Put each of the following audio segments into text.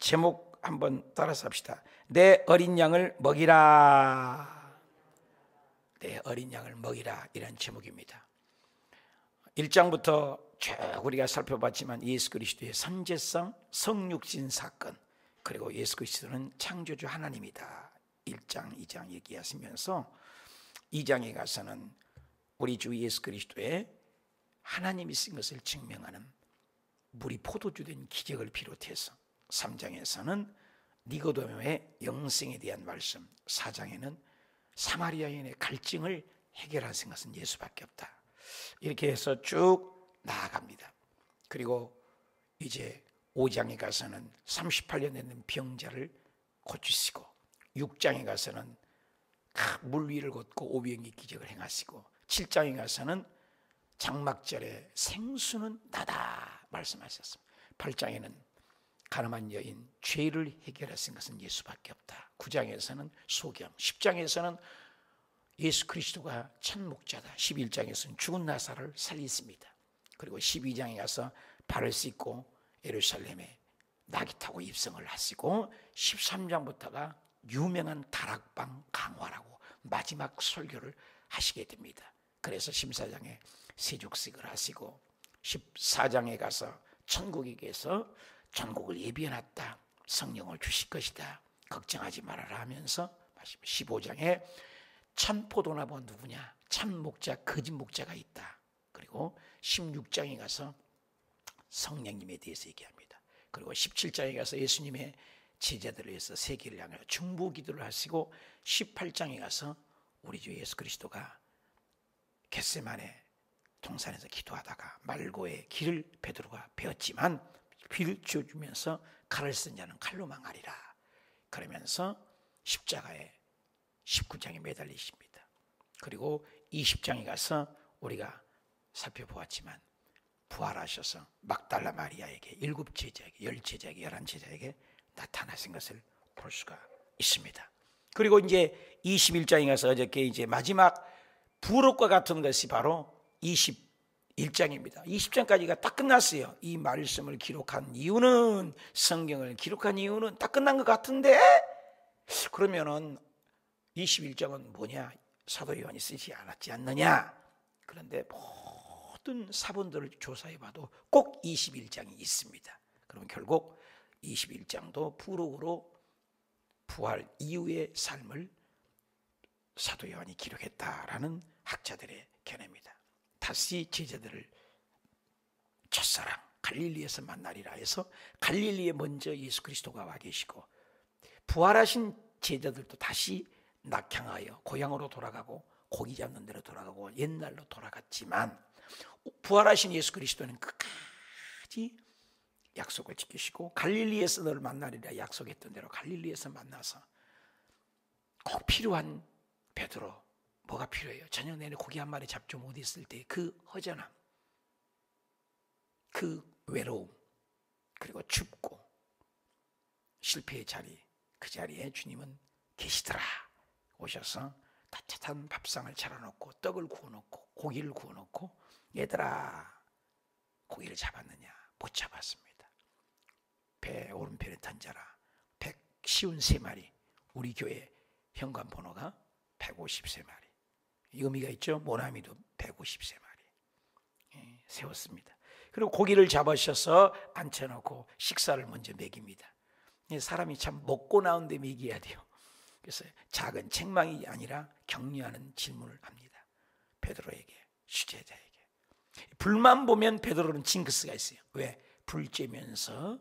제목 한번 따라서 합시다. 내 어린 양을 먹이라. 내 어린 양을 먹이라, 이런 제목입니다. 1장부터 쭉 우리가 살펴봤지만 예수 그리스도의 선제성, 성육신 사건, 그리고 예수 그리스도는 창조주 하나님이다, 1장, 2장 얘기하시면서 2장에 가서는 우리 주 예수 그리스도의 하나님이신 것을 증명하는 물이 포도주 된 기적을 비롯해서 3장에서는 니고데모의 영생에 대한 말씀, 4장에는 사마리아 여인의 갈증을 해결하신 것은 예수밖에 없다, 이렇게 해서 쭉 나아갑니다. 그리고 이제 5장에 가서는 38년 된 병자를 고치시고, 6장에 가서는 물 위를 걷고 오병이의 기적을 행하시고, 7장에 가서는 장막절에 생수는 나다 말씀하셨습니다. 8장에는 가늠한 여인 죄를 해결하신 것은 예수밖에 없다, 9장에서는 소경, 10장에서는 예수 그리스도가 첫 목자다, 11장에서는 죽은 나사로를 살리십니다. 그리고 12장에 가서 발을 씻고 예루살렘에 나귀 타고 입성을 하시고, 13장부터가 유명한 다락방 강화라고 마지막 설교를 하시게 됩니다. 그래서 14장에 세족식을 하시고, 14장에 가서 천국에게서 전국을 예비해놨다, 성령을 주실 것이다, 걱정하지 말아라 하면서 15장에 참 포도나무가 누구냐, 참 목자, 거짓 목자가 있다. 그리고 16장에 가서 성령님에 대해서 얘기합니다. 그리고 17장에 가서 예수님의 제자들을 위해서 세계를 향하여 중보 기도를 하시고, 18장에 가서 우리 주 예수 그리스도가 겟세마네 동산에서 기도하다가 말고의 길을 베드로가 배웠지만 비를 쥐어주면서 칼을 쓴 자는 칼로 망하리라, 그러면서 십자가에 19장에 매달리십니다. 그리고 20장에 가서 우리가 살펴보았지만 부활하셔서 막달라 마리아에게, 7제자에게, 10제자에게, 11제자에게 나타나신 것을 볼 수가 있습니다. 그리고 이제 21장에 가서 어저께 이제 마지막 부록과 같은 것이 바로 21장입니다. 20장까지가 딱 끝났어요. 이 말씀을 기록한 이유는, 성경을 기록한 이유는 딱 끝난 것 같은데, 그러면은 21장은 뭐냐? 사도 요한이 쓰지 않았지 않느냐? 그런데 모든 사본들을 조사해봐도 꼭 21장이 있습니다. 그럼 결국 21장도 부록으로 부활 이후의 삶을 사도 요한이 기록했다라는 학자들의 견해입니다. 다시 제자들을 첫사랑 갈릴리에서 만나리라 해서 갈릴리에 먼저 예수 그리스도가 와 계시고, 부활하신 제자들도 다시 낙향하여 고향으로 돌아가고 고기 잡는 데로 돌아가고 옛날로 돌아갔지만, 부활하신 예수 그리스도는 끝까지 약속을 지키시고, 갈릴리에서 너를 만나리라 약속했던 대로 갈릴리에서 만나서 꼭 필요한 베드로, 뭐가 필요해요? 저녁 내내 고기 한 마리 잡지 못했을 때 그 허전함, 그 외로움, 그리고 춥고 실패의 자리, 그 자리에 주님은 계시더라. 오셔서 따뜻한 밥상을 차려놓고 떡을 구워놓고 고기를 구워놓고, 얘들아 고기를 잡았느냐? 못 잡았습니다. 배 오른편에 던져라. 153마리, 우리 교회 현관 번호가 153마리, 의미가 있죠. 모나미도 153마리 세웠습니다. 그리고 고기를 잡으셔서 앉혀놓고 식사를 먼저 먹입니다. 사람이 참 먹고 나온 데 먹여야 돼요. 그래서 작은 책망이 아니라 격려하는 질문을 합니다. 베드로에게, 수제자에게. 불만 보면 베드로는 징크스가 있어요. 왜? 불 쬐면서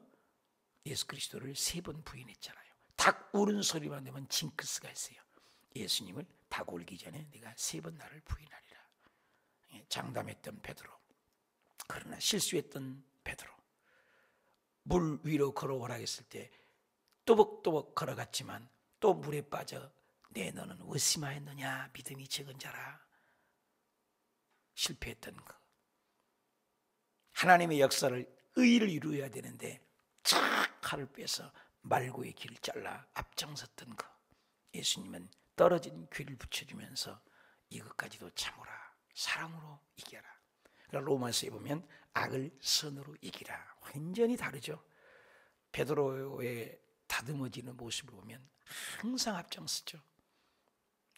예수 그리스도를 3번 부인했잖아요. 닭 우는 소리만 되면 징크스가 있어요. 예수님을 닭 울기 전에 네가 3번 나를 부인하리라. 장담했던 베드로, 그러나 실수했던 베드로, 물 위로 걸어오라 했을 때 또벅또벅 걸어갔지만 또 물에 빠져 내 너는 의심하였느냐, 믿음이 적은 자라. 실패했던 거. 하나님의 역사를, 의를 이루어야 되는데 착 칼을 빼서 말고의 길을 잘라 앞장섰던 거. 예수님은 떨어진 귀를 붙여주면서 이것까지도 참으라, 사랑으로 이겨라. 그러니까 로마서에 보면 악을 선으로 이기라. 완전히 다르죠. 베드로의 다듬어지는 모습을 보면 항상 앞장서죠.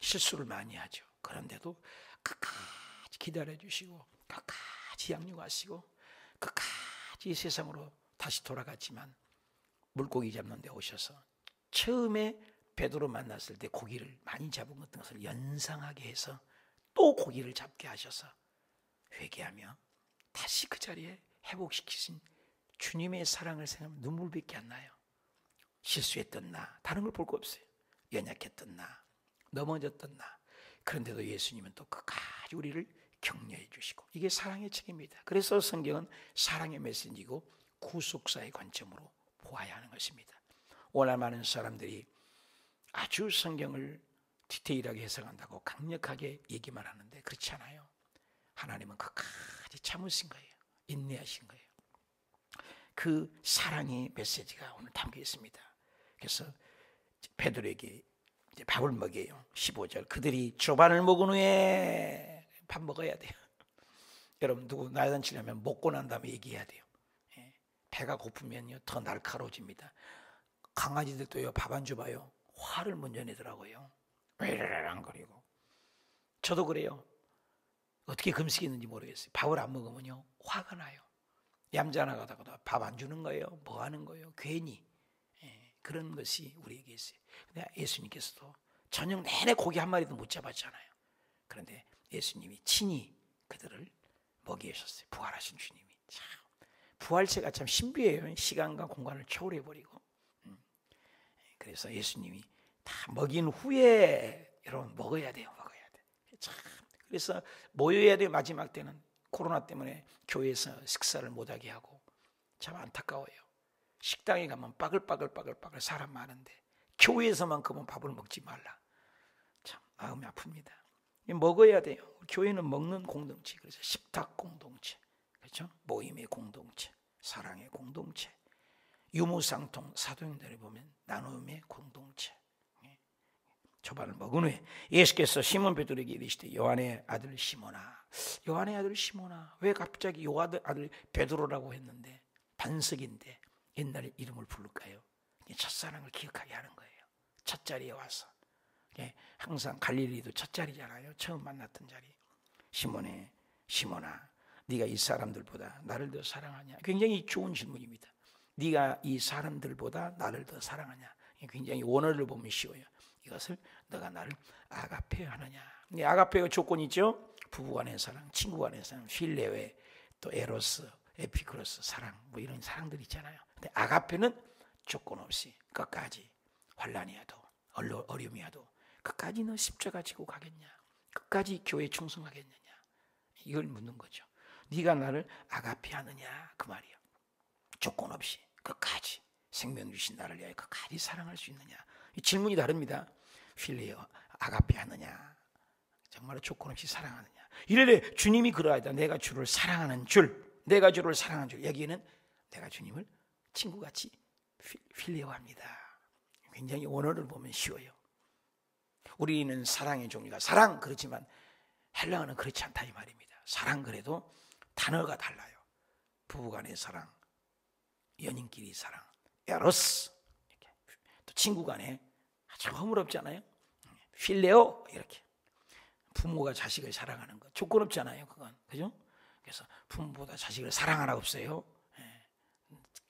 실수를 많이 하죠. 그런데도 끝까지 기다려주시고 끝까지 양육하시고 끝까지 세상으로 다시 돌아갔지만 물고기 잡는 데 오셔서 처음에 베드로 만났을 때 고기를 많이 잡은 것을 연상하게 해서 또 고기를 잡게 하셔서 회개하며 다시 그 자리에 회복시키신 주님의 사랑을 생각하면 눈물밖에 안 나요. 실수했던 나, 다른 걸 볼 거 없어요. 연약했던 나, 넘어졌던 나. 그런데도 예수님은 또 끝까지 우리를 격려해 주시고, 이게 사랑의 책입니다. 그래서 성경은 사랑의 메시지고 구속사의 관점으로 보아야 하는 것입니다. 오늘 많은 사람들이 아주 성경을 디테일하게 해석한다고 강력하게 얘기만 하는데 그렇지 않아요. 하나님은 끝까지 참으신 거예요. 인내하신 거예요. 그 사랑의 메시지가 오늘 담겨 있습니다. 그래서 베드로에게 이제 밥을 먹여요. 15절, 그들이 조반을 먹은 후에 밥 먹어야 돼요. 여러분, 누구 나잔치려면 먹고 난 다음에 얘기해야 돼요. 배가 고프면요 더 날카로워집니다. 강아지들도요 밥 안 줘봐요 화를 먼저 내더라고요. 왜라랑거리고. 저도 그래요. 어떻게 금식했는지 모르겠어요. 밥을 안 먹으면요 화가 나요. 얌전하다가도 밥 안 주는 거예요. 뭐 하는 거예요? 괜히. 그런 것이 우리에게 있어요. 근데 예수님께서도 저녁 내내 고기 한 마리도 못 잡았잖아요. 그런데 예수님이 친히 그들을 먹이셨어요. 부활하신 주님이. 참 부활체가 참 신비해요. 시간과 공간을 초월해버리고. 그래서 예수님이 다 먹인 후에 여러분 먹어야 돼요. 먹어야 돼. 참 그래서 모여야 돼요. 마지막 때는 코로나 때문에 교회에서 식사를 못하게 하고 참 안타까워요. 식당에 가면 빠글빠글 사람 많은데 교회에서만큼은 밥을 먹지 말라. 참 마음이 아픕니다. 먹어야 돼요. 교회는 먹는 공동체. 그래서 식탁 공동체, 그렇죠? 모임의 공동체, 사랑의 공동체, 유무상통 사도행전에 보면 나눔의 공동체. 조반을 먹은 후에 예수께서 시몬 베드로에게 이르시되 요한의 아들 시몬아, 요한의 아들 시몬아. 왜 갑자기 요한의 아들 베드로라고 했는데 반석인데 옛날에 이름을 부를까요? 첫사랑을 기억하게 하는 거예요. 첫 자리에 와서. 항상 갈릴리도 첫 자리잖아요. 처음 만났던 자리. 시몬의 시몬아, 네가 이 사람들보다 나를 더 사랑하냐? 굉장히 좋은 질문입니다. 네가 이 사람들보다 나를 더 사랑하냐? 굉장히 원어를 보면 쉬워요. 이것을 너가 나를 아가페하느냐? 아가페가 조건이 있죠. 부부간의 사랑, 친구간의 사랑, 필레웨, 또 에로스, 에피크로스 사랑, 뭐 이런 사랑들 있잖아요. 근데 아가페는 조건 없이 끝까지 환난이 와도 어려움이 와도 끝까지 너 십자가 지고 가겠냐? 끝까지 교회에 충성하겠느냐? 이걸 묻는 거죠. 네가 나를 아가페하느냐? 그 말이야. 조건 없이 끝까지 생명 주신 나를 위하여 끝까지 사랑할 수 있느냐? 이 질문이 다릅니다. 필레어 아가페하느냐? 정말로 조건 없이 사랑하느냐? 이래래 주님이 그러하다. 내가 주를 사랑하는 줄, 내가 주를 사랑하는 줄. 여기에는 내가 주님을 친구같이 필레어합니다. 굉장히 원어를 보면 쉬워요. 우리는 사랑의 종류가 사랑 그렇지만 헬라어는 그렇지 않다 이 말입니다. 사랑 그래도 단어가 달라요. 부부간의 사랑, 연인끼리 사랑, 에로스, 이렇게. 또 친구간에 아주 허물없잖아요. 필레오 이렇게. 부모가 자식을 사랑하는 것 조건 없잖아요. 그건 그죠? 그래서 부모보다 자식을 사랑하나 없어요.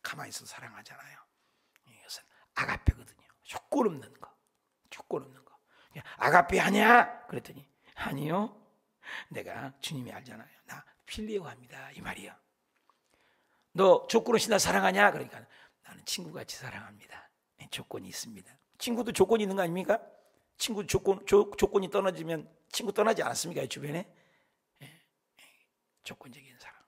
가만히 있어서 사랑하잖아요. 이것은 아가페거든요. 조건 없는 거, 조건 없는 거. 아가페 하냐? 그랬더니 아니요. 내가 주님이 알잖아요. 나 필레오 합니다. 이 말이요. 너 조건 없이 나 사랑하냐? 그러니까 나는 친구같이 사랑합니다. 조건이 있습니다. 친구도 조건이 있는 거 아닙니까? 친구 조건이 떨어지면 친구 떠나지 않았습니까? 주변에 조건적인 사랑.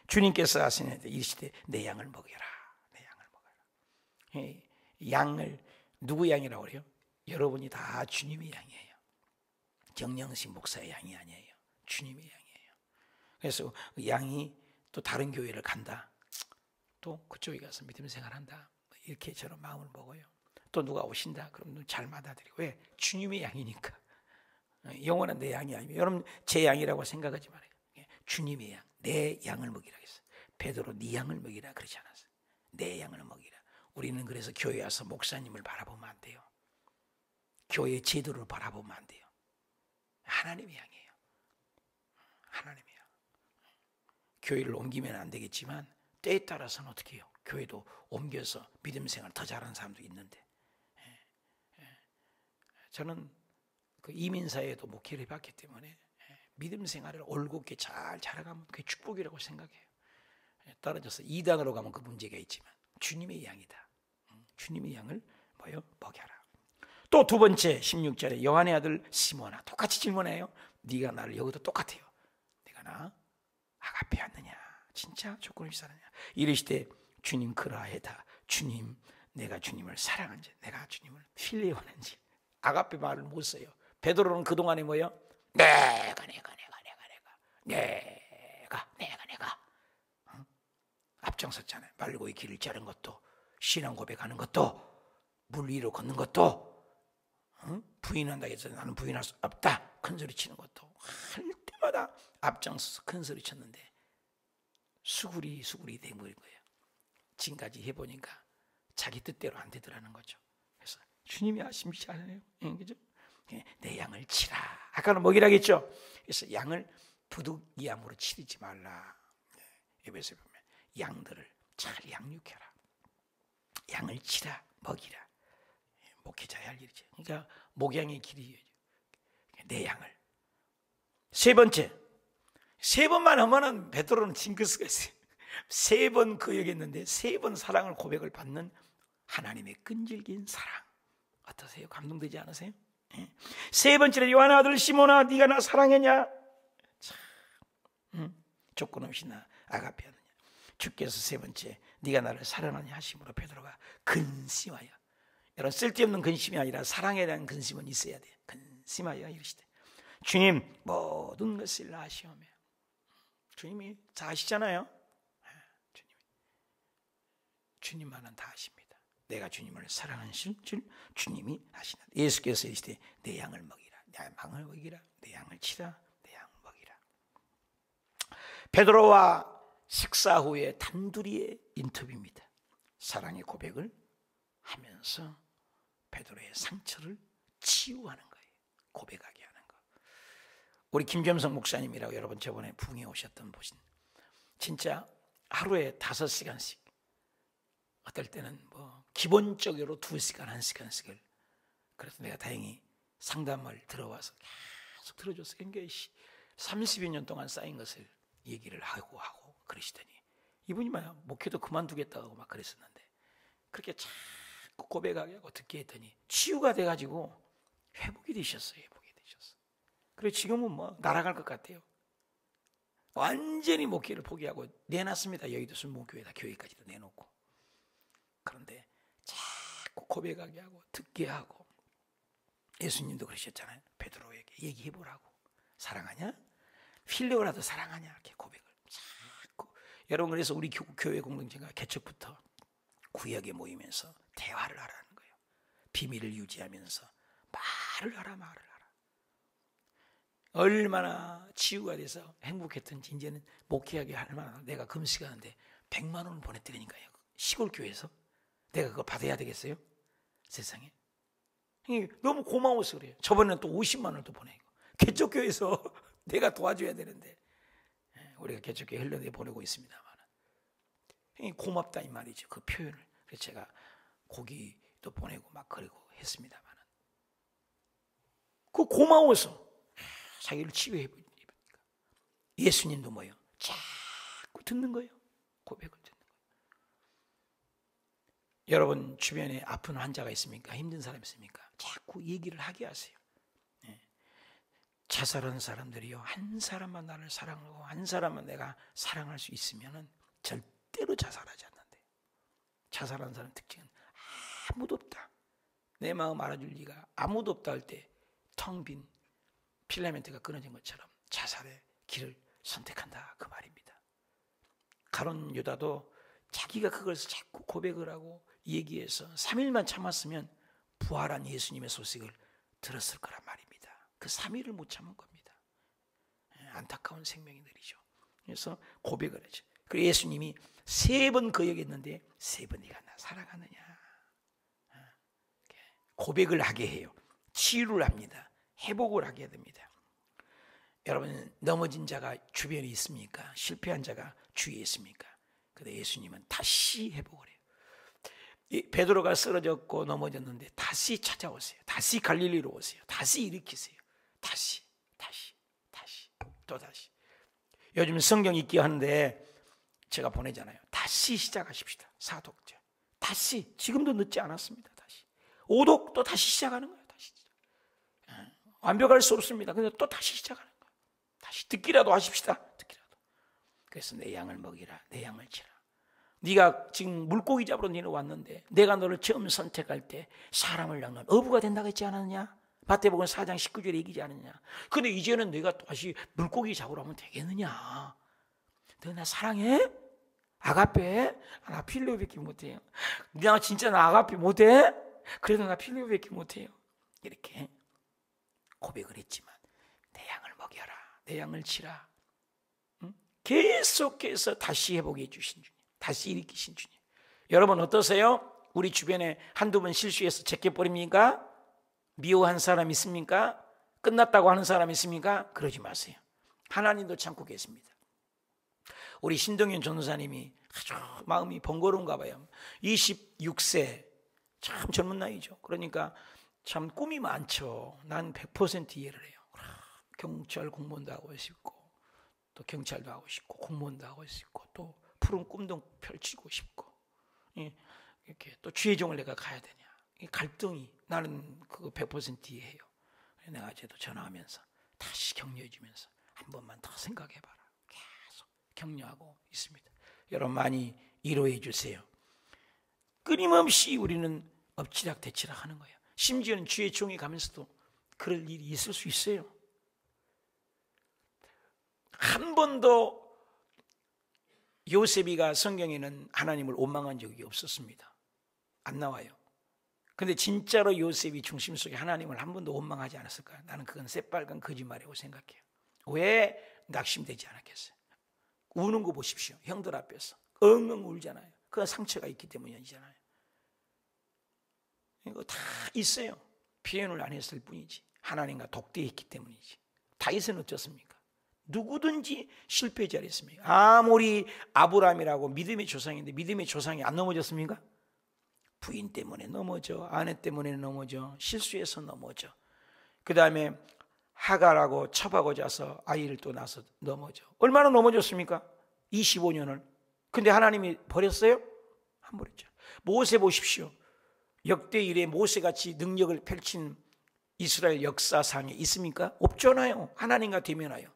주님께서 하시는데 이르시되 내 양을 먹여라. 내 양을 먹여라. 양을 누구 양이라고 그래요? 여러분이 다 주님의 양이에요. 정영식 목사의 양이 아니에요. 주님의 양이에요. 그래서 양이 또 다른 교회를 간다. 또 그쪽에 가서 믿음 생활한다. 이렇게 저런 마음을 먹어요. 또 누가 오신다. 그럼 잘 받아들이고. 왜? 주님의 양이니까. 영원한 내 양이 아니면 여러분 제 양이라고 생각하지 말아요. 주님의 양, 내 양을 먹이라 했어요. 베드로 네 양을 먹이라 그러지 않았어요. 내 양을 먹이라. 우리는 그래서 교회 와서 목사님을 바라보면 안 돼요. 교회 제도를 바라보면 안 돼요. 하나님의 양이에요. 하나님의 양. 교회를 옮기면 안 되겠지만 때에 따라서는 어떻게 해요? 교회도 옮겨서 믿음 생활 더 잘하는 사람도 있는데, 저는 그 이민사회에도 목회를 해봤기 때문에 믿음 생활을 올곧게 잘 자라가면 그게 축복이라고 생각해요. 떨어져서 이단으로 가면 그 문제가 있지만 주님의 양이다. 주님의 양을 뭐요? 먹여라. 또 두 번째 16절에 요한의 아들 시몬아, 똑같이 질문해요. 네가 나를, 여기도 똑같아요. 네가 나 아가페 왔느냐? 진짜 조건 없이 사느냐? 이르시되 주님 그러하다. 주님, 내가 주님을 사랑한지, 내가 주님을 필레오하는지. 아가페 말을 못 써요. 베드로는 그동안에 뭐요? 내가 앞장섰잖아요. 말고의 길을 자른 것도, 신앙 고백하는 것도, 물 위로 걷는 것도, 부인한다 해서 나는 부인할 수 없다 큰소리 치는 것도 할 때마다 앞장서서 큰소리 쳤는데 수구리 된 거예요. 지금까지 해보니까 자기 뜻대로 안 되더라는 거죠. 그래서 주님이 아심치 않아요. 그죠? 내 양을 치라. 아까는 먹이라겠죠. 그래서 양을 부득이함으로 치르지 말라. 에베소에 보면 양들을 잘 양육해라. 양을 치라, 먹이라. 목회자의 할 일이죠. 그러니까 목양의 길이에요. 내 양을. 세 번째, 세 번만 하면은 베드로는 징크스가 있어요. 세 번 그 얘기했는데 세 번 사랑을 고백을 받는 하나님의 끈질긴 사랑. 어떠세요? 감동되지 않으세요? 세 번째로 요한의 아들 시몬아, 네가 나 사랑했냐? 참, 조건 없이 나 아가페 하느냐? 주께서 세 번째 네가 나를 사랑하냐 하심으로 베드로가 근심하여, 여러분 쓸데없는 근심이 아니라 사랑에 대한 근심은 있어야 돼요. 근심하여 이르시되 주님 모든 것을 아시오며. 주님이 다 아시잖아요. 주님만은 다 아십니다. 내가 주님을 사랑하는 줄 주님이 아시나. 예수께서 이르시되 내 양을 먹이라. 내 양을 먹이라. 내 양을 치라. 내 양을 먹이라. 베드로와 식사 후에 단둘이의 인터뷰입니다. 사랑의 고백을 하면서 베드로의 상처를 치유하는 거예요. 고백하게 하는 거. 우리 김겸성 목사님이라고 여러분 저번에 부흥에 오셨던 분이 진짜 하루에 5시간씩, 어떨 때는 뭐 기본적으로 2시간, 1시간씩을, 그래서 내가 다행히 상담을 들어와서 계속 들어줬어요. 그러니까 30여 년 동안 쌓인 것을 얘기를 하고 그러시더니 이분이 막 목회도 그만두겠다고 막 그랬었는데 그렇게 자꾸 고백하게 하고 듣게 했더니 치유가 돼가지고 회복이 되셨어요. 그리고 지금은 뭐 날아갈 것 같아요. 완전히 목회를 포기하고 내놨습니다. 여의도 순복음교회다 교회까지도 내놓고. 그런데 자꾸 고백하게 하고 듣게 하고. 예수님도 그러셨잖아요. 베드로에게 얘기해보라고. 사랑하냐? 필레오라도 사랑하냐? 이렇게 고백을 자꾸. 여러분, 그래서 우리 교회 공동체가 개척부터 구역에 모이면서 대화를 하라는 거예요. 비밀을 유지하면서 말을 하라. 얼마나 치유가 돼서 행복했던지 이제는 목회하게 할 만한, 내가 금식하는데 100만 원을 보냈더니까요. 시골 교회에서 내가 그걸 받아야 되겠어요? 세상에. 너무 고마워서 그래요. 저번에는 또 50만 원을 또 보내고. 개척교회에서 내가 도와줘야 되는데 우리가 개척교회 흘러내 보내고 있습니다만 고맙다 이 말이죠. 그 표현을. 그래서 제가 고기도 보내고 막 그러고 했습니다만 그 고마워서 자기를 치유해보니까 예수님도 뭐예요? 자꾸 듣는 거예요. 고백을 듣는 거예요. 여러분 주변에 아픈 환자가 있습니까? 힘든 사람 있습니까? 자꾸 얘기를 하게 하세요. 자살한 사람들이요, 한 사람만 나를 사랑하고 한 사람만 내가 사랑할 수 있으면 절대로 자살하지 않는데, 자살한 사람 특징은 아무도 없다, 내 마음 알아줄 리가 아무도 없다 할 때 텅 빈 필라멘트가 끊어진 것처럼 자살의 길을 선택한다, 그 말입니다. 가룟 유다도 자기가 그걸 자꾸 고백을 하고 얘기해서 3일만 참았으면 부활한 예수님의 소식을 들었을 거란 말입니다. 그 3일을 못 참은 겁니다. 안타까운 생명이 느리죠. 그래서 고백을 하죠. 그리고 예수님이 3번 거역했는데 3번 네가 나 사랑하느냐 고백을 하게 해요. 치유를 합니다. 회복을 하게 됩니다. 여러분, 넘어진 자가 주변에 있습니까? 실패한 자가 주위에 있습니까? 근데 예수님은 다시 회복을 해요. 베드로가 쓰러졌고 넘어졌는데 다시 찾아오세요. 다시 갈릴리로 오세요. 다시 일으키세요. 다시 또다시. 요즘 성경 읽기 하는데 제가 보내잖아요. 다시 시작하십시다. 사독제 다시, 지금도 늦지 않았습니다. 다시 오독 또 다시 시작하는 거예요. 다시 완벽할 수 없습니다. 근데 또 다시 시작하는 거예요. 다시 듣기라도 하십시다. 듣기라도. 그래서 내 양을 먹이라, 내 양을 치라. 네가 지금 물고기 잡으러 너는 왔는데 내가 너를 처음 선택할 때 사람을 낳는 어부가 된다고 했지 않았느냐? 마태복음 4장 19절에 얘기하지 않느냐? 근데 이제는 내가 다시 물고기 잡으러 오면 되겠느냐? 너 나 사랑해? 아가페? 나 필리오밖에 못해요. 나 진짜 나 아가페 못해? 그래도 나 필리오밖에 못해요. 이렇게 고백을 했지만 내 양을 먹여라, 내 양을 치라. 응? 계속해서 다시 회복해 주신 주님, 다시 일으키신 주님. 여러분 어떠세요? 우리 주변에 한두 번 실수해서 제껴버립니까? 미워한 사람 있습니까? 끝났다고 하는 사람 있습니까? 그러지 마세요. 하나님도 참고 계십니다. 우리 신동현 전도사님이 아주 마음이 번거로운가 봐요. 26세, 참 젊은 나이죠. 그러니까 참 꿈이 많죠. 난 100% 이해를 해요. 경찰 공무원도 하고 싶고, 또 경찰도 하고 싶고, 공무원도 하고 싶고, 또 푸른 꿈도 펼치고 싶고, 이렇게 또 주의 종을 내가 가야 되냐. 갈등이, 나는 그거 100% 이해해요. 내가 어제도 전화하면서 다시 격려해 주면서 한 번만 더 생각해 봐라. 계속 격려하고 있습니다. 여러분 많이 위로해 주세요. 끊임없이 우리는 엎치락대치락 하는 거예요. 심지어는 주의 종이 가면서도 그럴 일이 있을 수 있어요. 한 번도 요셉이가 성경에는 하나님을 원망한 적이 없었습니다. 안 나와요. 근데 진짜로 요셉이 중심 속에 하나님을 한 번도 원망하지 않았을까요? 나는 그건 새빨간 거짓말이라고 생각해요. 왜 낙심되지 않았겠어요? 우는 거 보십시오. 형들 앞에서 엉엉 울잖아요. 그 상처가 있기 때문이잖아요. 이거 다 있어요. 표현을 안 했을 뿐이지. 하나님과 독대했기 때문이지. 다윗은 어쩌습니까? 누구든지 실패의 자리에 있습니다. 아무리 아브라함이라고 믿음의 조상인데 믿음의 조상이 안 넘어졌습니까? 부인 때문에 넘어져, 아내 때문에 넘어져, 실수해서 넘어져. 그 다음에 하갈하고 첩하고 자서 아이를 또 낳아서 넘어져. 얼마나 넘어졌습니까? 25년을. 근데 하나님이 버렸어요? 안 버렸죠. 모세 보십시오. 역대 이래 모세같이 능력을 펼친 이스라엘 역사상에 있습니까? 없잖아요. 하나님과 대면하여.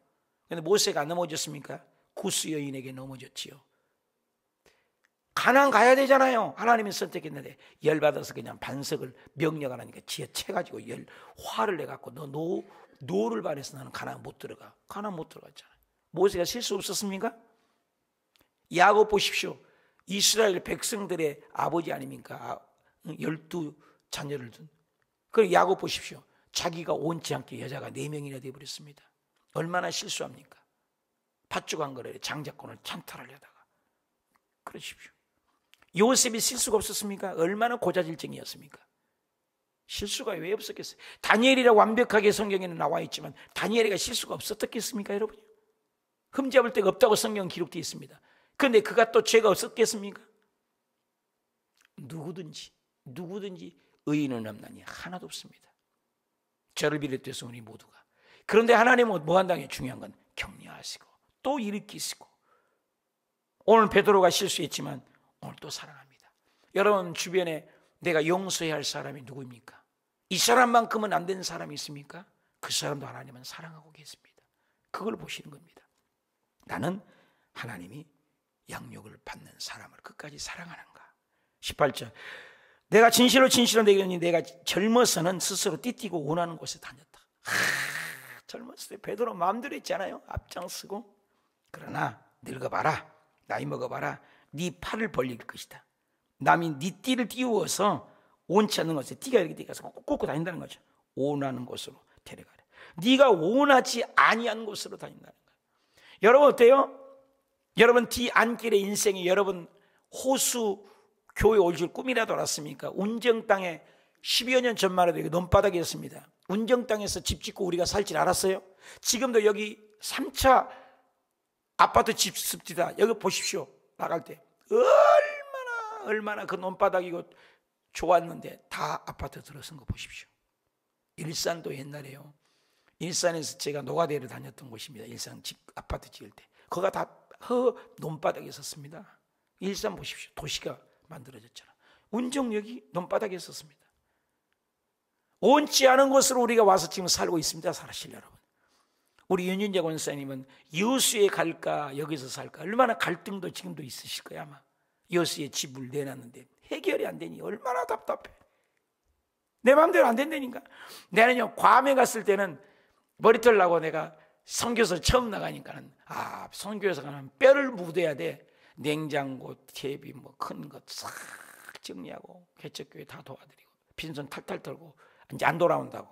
근데 모세가 안 넘어졌습니까? 구스 여인에게 넘어졌지요. 가나안 가야 되잖아요. 하나님이 선택했는데 열받아서 그냥 반석을 명령을 하니까 지혜 채가지고 화를 내갖고 너 노를 발해서 나는 가나안 못 들어가. 가나안 못 들어갔잖아요. 모세가 실수 없었습니까? 야곱 보십시오. 이스라엘 백성들의 아버지 아닙니까? 12 자녀를 둔. 그리고 야곱 보십시오. 자기가 원치 않게 여자가 4명이나 되어버렸습니다. 얼마나 실수합니까? 팥죽 한 그릇에 장자권을 찬탈하려다가. 그러십시오. 요셉이 실수가 없었습니까? 얼마나 고자질증이었습니까? 실수가 왜 없었겠어요? 다니엘이라 완벽하게 성경에는 나와 있지만 다니엘이가 실수가 없었겠습니까, 여러분? 흠잡을 데가 없다고 성경 기록되어 있습니다. 그런데 그가 또 죄가 없었겠습니까? 누구든지 의인은 없나니 하나도 없습니다. 저를 비롯해서 우리 모두가. 그런데 하나님은 뭐 한다는 게 중요한 건 격려하시고 또 일으키시고, 오늘 베드로가 실수했지만 오늘 또 사랑합니다. 여러분 주변에 내가 용서해야 할 사람이 누구입니까? 이 사람만큼은 안 되는 사람이 있습니까? 그 사람도 하나님은 사랑하고 계십니다. 그걸 보시는 겁니다. 나는 하나님이 양육을 받는 사람을 끝까지 사랑하는가. 18절, 내가 진실로 내게 내가 젊어서는 스스로 띠띠고 원하는 곳에 다녔다. 젊었을 때 베드로 마음대로 했잖아요. 앞장서고. 그러나 늙어봐라, 나이 먹어봐라, 네 팔을 벌릴 것이다. 남이 네 띠를 띄워서 원치 않는 곳에 띠가 이렇게 띠가서 꽂고 다닌다는 거죠. 원하는 곳으로 데려가라. 네가 원하지 아니한 곳으로 다닌다는 거예요. 여러분 어때요? 여러분 뒤안길의 인생이 여러분 호수 교회 올 줄 꿈이라도 알았습니까? 운정 땅에 10여 년 전만 해도 논바닥이었습니다. 운정 땅에서 집 짓고 우리가 살 줄 알았어요? 지금도 여기 3차 아파트 집 습지다. 여기 보십시오. 나갈 때 얼마나 그 논바닥이고 좋았는데 다 아파트 들어선 거 보십시오. 일산도 옛날에요. 일산에서 제가 노가대를 다녔던 곳입니다. 일산 집 아파트 지을 때 거기가 다 논바닥에 있었습니다. 일산 보십시오. 도시가 만들어졌잖아. 운정역이 논바닥에 있었습니다. 온치 않은 곳으로 우리가 와서 지금 살고 있습니다. 사실 여러분, 우리 윤윤재 권사님은 여수에 갈까 여기서 살까 얼마나 갈등도 지금도 있으실 거야. 아마 여수에 집을 내놨는데 해결이 안 되니 얼마나 답답해. 내 마음대로 안 된다니까. 나는요 괌에 갔을 때는 머리털 나고 내가 선교소 처음 나가니까는 선교에서 가면 뼈를 묻어야 돼. 냉장고, TV 뭐 큰 것 싹 정리하고 개척교회 다 도와드리고 빈손 탈탈 털고 이제 안 돌아온다고.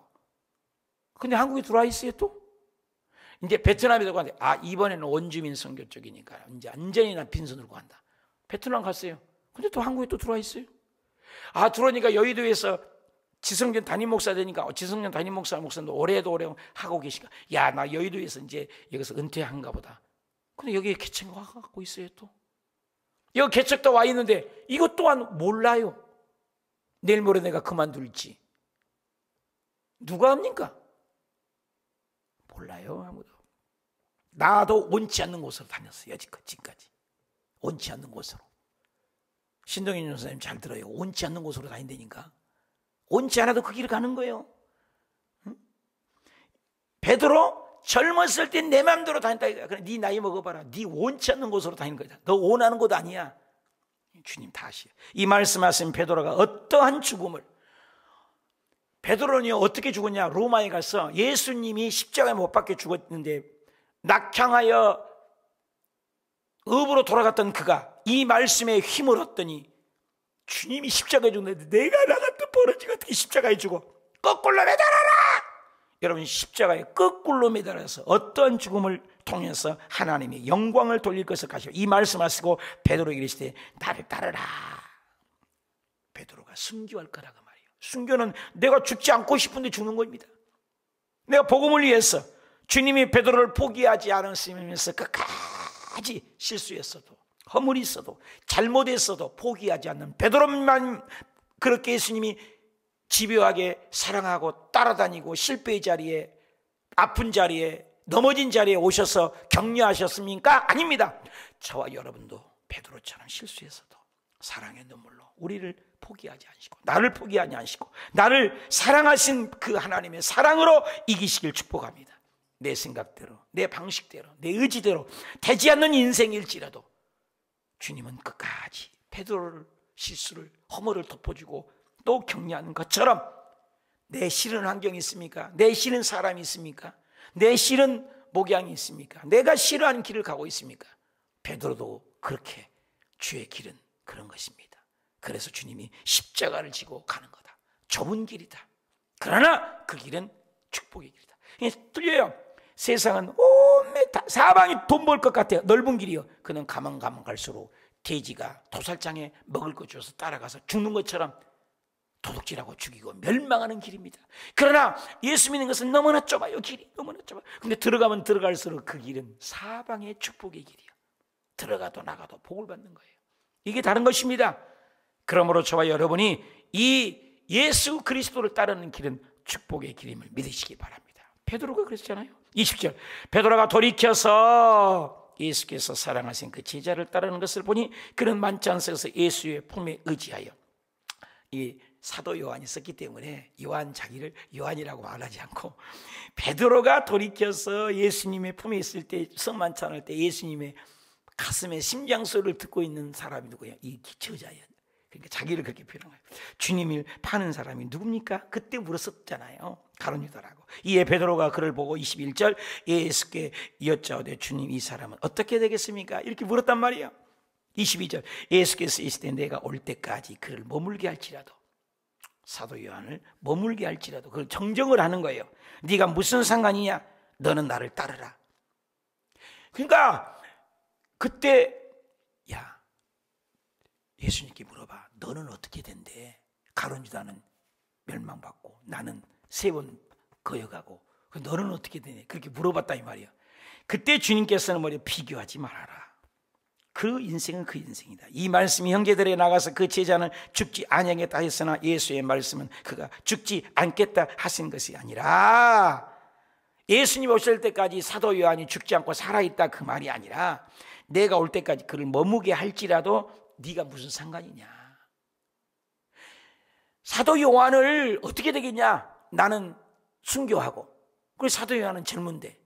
근데 한국에 들어와 있어요 또. 이제 베트남에도 가는데 이번에는 원주민 선교 쪽이니까 이제 완전히 난 빈손 들고 간다. 베트남 갔어요. 근데 또 한국에 또 들어와 있어요. 들어오니까 여의도에서 지성전 담임 목사 되니까 지성전 담임 목사도 올해도 오래 하고 계시니까 나 여의도에서 이제 여기서 은퇴한가 보다. 근데 여기에 개척 와갖고 있어요 또. 여기 개척도 와 있는데 이것 또한 몰라요. 내일 모레 내가 그만둘지 누가 합니까? 몰라요 아무도. 나도 원치 않는 곳으로 다녔어요. 지금까지 원치 않는 곳으로. 신동현 전사님 잘 들어요. 원치 않는 곳으로 다닌다니까. 원치 않아도 그 길을 가는 거예요. 응? 베드로 젊었을 때 내 마음대로 다녔다. 그래, 네 나이 먹어봐라. 네 원치 않는 곳으로 다니는 거다. 너 원하는 곳 아니야. 주님 다 아시요. 이 말씀하신 베드로가 어떠한 죽음을, 베드로는 어떻게 죽었냐? 로마에 가서 예수님이 십자가에 못 박혀 죽었는데 낙향하여 읍으로 돌아갔던 그가 이 말씀에 힘을 얻더니 주님이 십자가에 죽는데 내가 나같은 버러지가 어떻게 십자가에 죽어? 거꾸로 매달아라! 여러분 십자가에 거꾸로 매달아서 어떤 죽음을 통해서 하나님의 영광을 돌릴 것을 가시오. 이 말씀하시고 베드로에게 이르시되 나를 따르라. 베드로가 순교할 거라고 말이에요. 순교는 내가 죽지 않고 싶은데 죽는 겁니다. 내가 복음을 위해서 주님이 베드로를 포기하지 않았으면서 끝까지 실수했어도 허물이 있어도 잘못했어도 포기하지 않는 베드로만 그렇게 예수님이 집요하게 사랑하고 따라다니고 실패의 자리에 아픈 자리에 넘어진 자리에 오셔서 격려하셨습니까? 아닙니다. 저와 여러분도 베드로처럼 실수했어도 사랑의 눈물로 우리를 포기하지 않으시고 나를 포기하지 않으시고 나를 사랑하신 그 하나님의 사랑으로 이기시길 축복합니다. 내 생각대로 내 방식대로 내 의지대로 되지 않는 인생일지라도 주님은 끝까지 베드로를 실수를 허물을 덮어주고 또 격려하는 것처럼 내 싫은 환경이 있습니까? 내 싫은 사람이 있습니까? 내 싫은 목양이 있습니까? 내가 싫어하는 길을 가고 있습니까? 베드로도 그렇게 주의 길은 그런 것입니다. 그래서 주님이 십자가를 지고 가는 거다. 좁은 길이다. 그러나 그 길은 축복의 길이다. 틀려요. 세상은 온매 사방이 돈 벌 것 같아요. 넓은 길이요. 그는 가면 갈수록 돼지가 도살장에 먹을 것 줘서 따라가서 죽는 것처럼 도둑질하고 죽이고 멸망하는 길입니다. 그러나 예수 믿는 것은 너무나 좁아요. 길이 너무나 좁아요. 근데 들어가면 들어갈수록 그 길은 사방의 축복의 길이요. 들어가도 나가도 복을 받는 거예요. 이게 다른 것입니다. 그러므로 저와 여러분이 이 예수 그리스도를 따르는 길은 축복의 길임을 믿으시기 바랍니다. 베드로가 그랬잖아요. 20절 베드로가 돌이켜서 예수께서 사랑하신 그 제자를 따르는 것을 보니 그는 만찬 속에서 예수의 품에 의지하여, 이 사도 요한이 썼기 때문에 요한 자기를 요한이라고 말하지 않고 베드로가 돌이켜서 예수님의 품에 있을 때 성만찬할 때 예수님의 가슴에 심장 소리를 듣고 있는 사람이 누구예요? 이 저자예요. 그러니까 자기를 그렇게 표현한 거예요. 주님을 파는 사람이 누굽니까? 그때 물었었잖아요. 가룟 유다라고. 이에 베드로가 그를 보고 21절 예수께 여짜오되 주님 이 사람은 어떻게 되겠습니까? 이렇게 물었단 말이에요. 22절 예수께서 있을 때 내가 올 때까지 그를 머물게 할지라도, 사도 요한을 머물게 할지라도 그걸 정정을 하는 거예요. 네가 무슨 상관이냐? 너는 나를 따르라. 그러니까 그때 야, 예수님께 물어봐. 너는 어떻게 된대? 가룟 유다는 멸망받고 나는 3번 거역하고 너는 어떻게 되냐? 그렇게 물어봤다 이 말이야. 그때 주님께서는 뭐냐? 비교하지 말아라. 그 인생은 그 인생이다. 이 말씀이 형제들에게 나가서 그 제자는 죽지 아니하겠다 했으나 예수의 말씀은 그가 죽지 않겠다 하신 것이 아니라, 예수님 오실 때까지 사도 요한이 죽지 않고 살아있다 그 말이 아니라, 내가 올 때까지 그를 머무게 할지라도 네가 무슨 상관이냐. 사도 요한을 어떻게 되겠냐? 나는 순교하고, 그리고 사도 요한은 젊은데,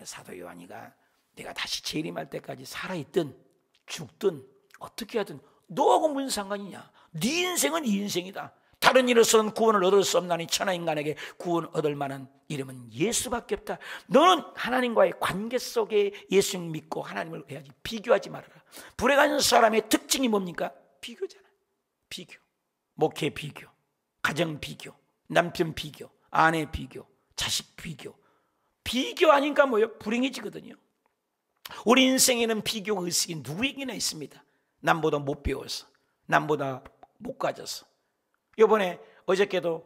사도 요한이가 내가 다시 재림할 때까지 살아있든 죽든 어떻게 하든 너하고 무슨 상관이냐. 네 인생은 네 인생이다. 다른 이로서는 구원을 얻을 수 없나니 천하 인간에게 구원 얻을 만한 이름은 예수밖에 없다. 너는 하나님과의 관계 속에 예수님 믿고 하나님을 해야지. 비교하지 말아라. 불에 간 사람의 특징이 뭡니까? 비교잖아. 비교. 목회 비교, 가정 비교, 남편 비교, 아내 비교, 자식 비교. 비교하니까 뭐예요? 불행해지거든요. 우리 인생에는 비교 의식이 누구에게나 있습니다. 남보다 못 배워서, 남보다 못 가져서. 이번에 어저께도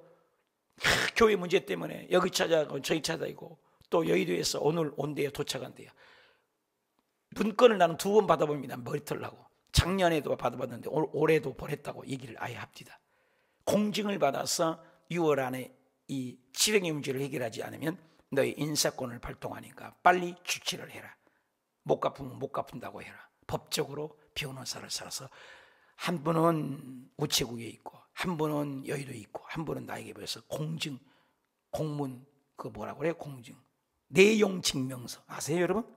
교회 문제 때문에 여기 찾아가고 저기 찾아가고, 또 여의도에서 오늘 온대요. 도착한대요. 문건을 나는 2번 받아봅니다. 머리털 나고. 작년에도 받아봤는데 올해도 보냈다고 얘기를 아예 합니다. 공증을 받아서 6월 안에 이 실행의 문제를 해결하지 않으면 너의 인사권을 발동하니까 빨리 조치를 해라. 못 갚으면 못 갚는다고 해라. 법적으로 변호사를 살아서, 한 분은 우체국에 있고 한 분은 여의도에 있고 한 분은 나에게 보여서 공증, 공문, 그 뭐라고 그래요? 공증, 내용 증명서 아세요 여러분?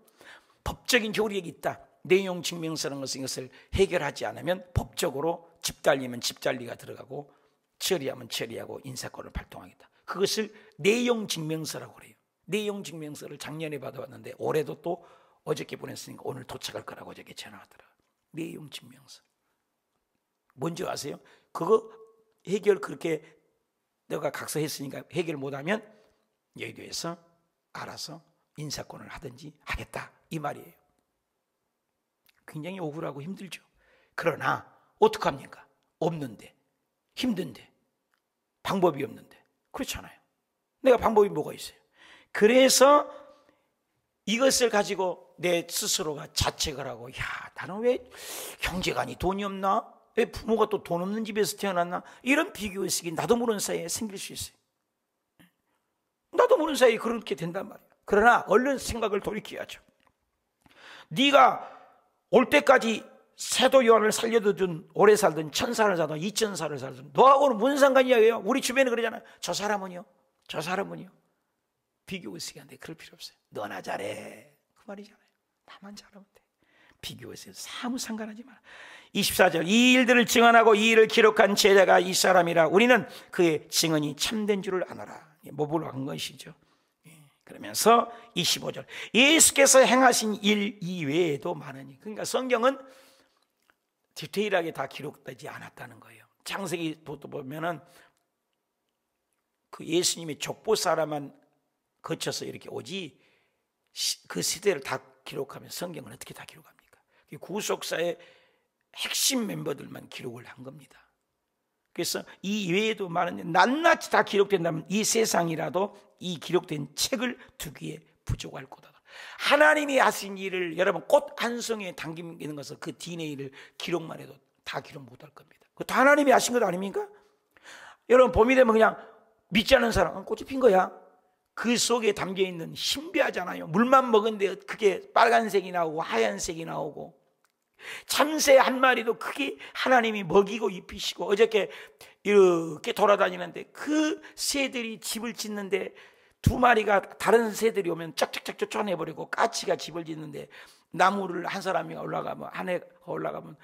법적인 교리가 있다. 내용 증명서라는 것은 이것을 해결하지 않으면 법적으로 집 달리면 집 달리가 들어가고 처리하면 처리하고 인사권을 발동하겠다. 그것을 내용 증명서라고 그래요. 내용 증명서를 작년에 받아왔는데 올해도 또 어저께 보냈으니까 오늘 도착할 거라고 어저께 전화 왔더라. 내용 증명서. 뭔지 아세요? 그거 해결 그렇게 내가 각서했으니까 해결 못하면 여의도에서 알아서 인사권을 하든지 하겠다 이 말이에요. 굉장히 억울하고 힘들죠. 그러나 어떡합니까? 없는데, 힘든데, 방법이 없는데. 그렇잖아요. 내가 방법이 뭐가 있어요? 그래서 이것을 가지고 내 스스로가 자책을 하고, 야, 나는 왜 형제간이 돈이 없나? 왜 부모가 또 돈 없는 집에서 태어났나? 이런 비교의식이 나도 모르는 사이에 생길 수 있어요. 나도 모르는 사이에 그렇게 된단 말이에요. 그러나 얼른 생각을 돌이켜야죠. 네가 올 때까지 사도 요한을 살려두든 오래 살든 1000살을 살든 2000살을 살든 너하고는 무슨 상관이야? 우리 주변에 그러잖아요. 저 사람은요? 저 사람은요? 비교의식이 안 돼. 그럴 필요 없어요. 너나 잘해. 그 말이잖아요. 나만 잘하면 돼. 비교의식 아무 상관하지 마라. 24절, 이 일들을 증언하고 이 일을 기록한 제자가 이 사람이라 우리는 그의 증언이 참된 줄을 아노라. 뭐보러 한 것이죠. 그러면서 25절, 예수께서 행하신 일 이외에도 많으니. 그러니까 성경은 디테일하게 다 기록되지 않았다는 거예요. 창세기 보면은 그 예수님의 족보 사람만 거쳐서 이렇게 오지, 그 시대를 다 기록하면 성경은 어떻게 다 기록합니까? 구속사의 핵심 멤버들만 기록을 한 겁니다. 그래서 이 외에도 많은, 낱낱이 다 기록된다면 이 세상이라도 이 기록된 책을 두기에 부족할 거다. 하나님이 하신 일을 여러분 꽃 한 송이에 담기는 것은 그 DNA를 기록만 해도 다 기록 못할 겁니다. 그거 다 하나님이 하신 것 아닙니까? 여러분 봄이 되면 그냥 믿지 않는 사람은 꽃이 핀 거야. 그 속에 담겨있는 신비하잖아요. 물만 먹은데 그게 빨간색이 나오고 하얀색이 나오고, 참새 한 마리도 그게 하나님이 먹이고 입히시고, 어저께 이렇게 돌아다니는데 그 새들이 집을 짓는데 2마리가 다른 새들이 오면 쫙쫙쫙 쫓아내버리고 까치가 집을 짓는데, 나무를 한 사람이 올라가면, 한 애가 올라가면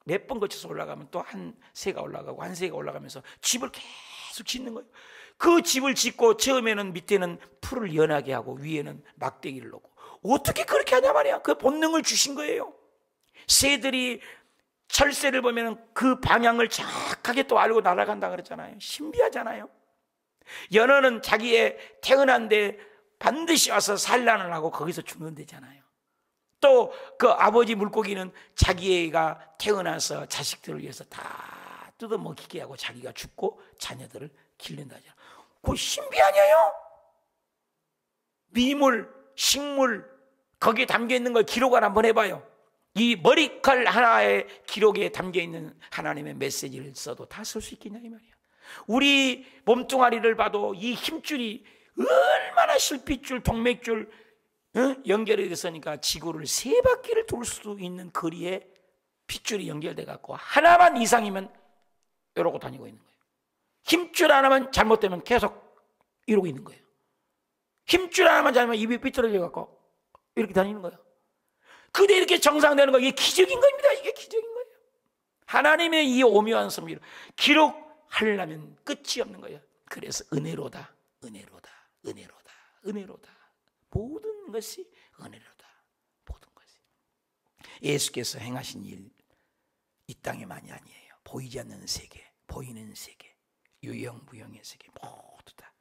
몇 번 거쳐서 올라가면 또 한 새가 올라가고 한 새가 올라가면서 집을 계속 짓는 거예요. 그 집을 짓고 처음에는 밑에는 풀을 연하게 하고 위에는 막대기를 놓고, 어떻게 그렇게 하냐 말이야. 그 본능을 주신 거예요. 새들이 철새를 보면 그 방향을 정확하게 또 알고 날아간다 그랬잖아요. 신비하잖아요. 연어는 자기의 태어난 데 반드시 와서 산란을 하고 거기서 죽는 데잖아요. 또 그 아버지 물고기는 자기 애가 태어나서 자식들을 위해서 다 뜯어먹히게 하고 자기가 죽고 자녀들을 기른다잖아. 그거 신비 아니에요? 미물, 식물 거기에 담겨있는 걸 기록을 한번 해봐요. 이 머리칼 하나의 기록에 담겨있는 하나님의 메시지를 써도 다 쓸 수 있겠냐 이 말이야. 우리 몸뚱아리를 봐도 이 힘줄이 얼마나 실핏줄, 동맥줄 연결이 됐으니까 지구를 3바퀴를 돌 수 있는 거리에 핏줄이 연결돼 갖고 하나만 이상이면 이러고 다니고 있는 거예요. 힘줄 하나만 잘못되면 계속 이러고 있는 거예요. 힘줄 하나만 잘못되면 입이 삐뚤어져 갖고 이렇게 다니는 거예요. 근데 이렇게 정상되는 거 이게 기적인 겁니다. 이게 기적인 거예요. 하나님의 이 오묘한 섭리를 기록하려면 끝이 없는 거예요. 그래서 은혜로다, 은혜로다, 은혜로다, 은혜로다. 모든 것이 은혜로다. 모든 것이. 예수께서 행하신 일, 이 땅에만이 아니에요. 보이지 않는 세계, 보이는 세계, 유형무형의 세계 모두 다.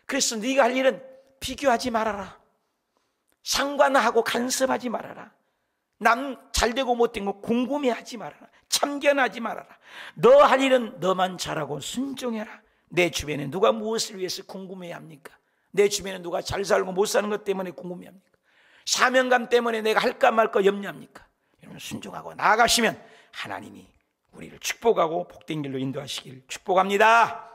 그래서 네가 할 일은 비교하지 말아라. 상관하고 간섭하지 말아라. 남 잘되고 못된 거 궁금해하지 말아라. 참견하지 말아라. 너 할 일은 너만 잘하고 순종해라. 내 주변에 누가 무엇을 위해서 궁금해합니까? 내 주변에 누가 잘 살고 못 사는 것 때문에 궁금해합니까? 사명감 때문에 내가 할까 말까 염려합니까? 여러분 순종하고 나아가시면 하나님이 우리를 축복하고 복된 길로 인도하시길 축복합니다.